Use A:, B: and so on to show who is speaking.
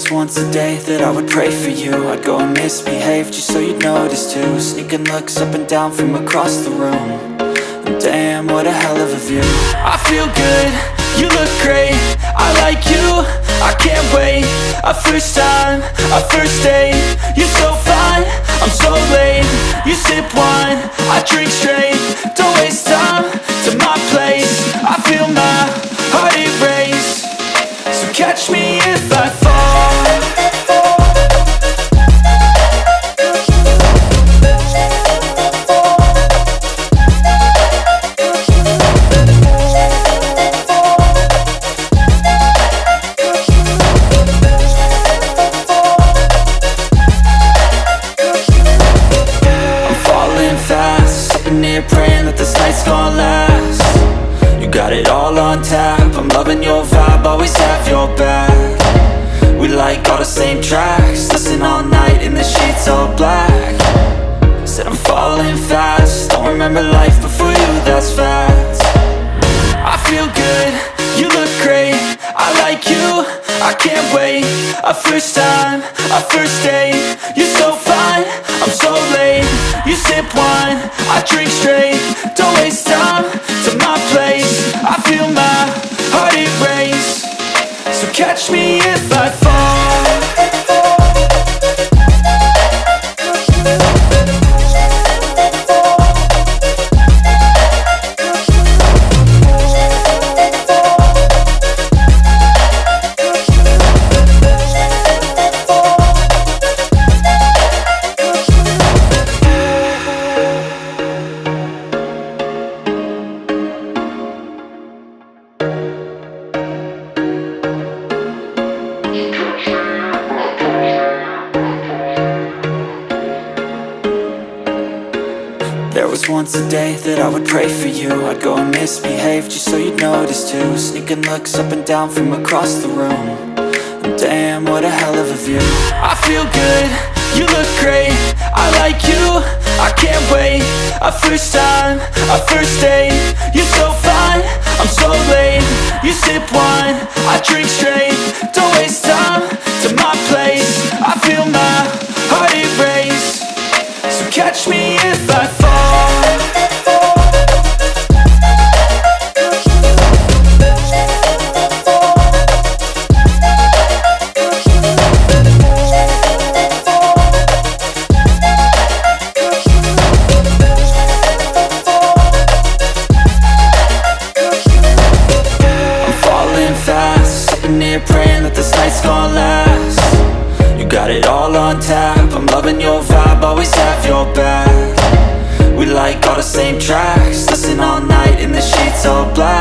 A: was once a day that I would pray for you. I'd go and misbehave just so you'd notice too. Sneaking looks up and down from across the room. And damn, what a hell of a view. I feel good, you look great, I like you, I can't wait. A first time, a first date, you're so fine, I'm so late. You sip wine, I drink straight, don't waste time to my place. I feel my heart erase, so catch me if I fall. Praying that this night's gonna last. You got it all on tap, I'm loving your vibe, always have your back. We like all the same tracks, listen all night in the sheets all black. Said I'm falling fast, don't remember life before you, that's fact. I feel good, you look great, I like you, I can't wait. A first time, a first date, you're so fine, I'm so late. You sip wine, I drink straight, don't waste time to my place. I feel my heart erase, so catch me if I fall. There was once a day that I would pray for you. I'd go and misbehave just so you'd notice too. Sneaking looks up and down from across the room. And damn, what a hell of a view. I feel good, you look great, I like you, I can't wait. A first time, a first date, you're so fine, I'm so late. You sip wine, I drink straight, don't waste time to my place. I feel my heart erase, so catch me if I fall. Praying that this night's gonna last. You got it all on tap, I'm loving your vibe, always have your back. We like all the same tracks, listen all night in the sheets all black.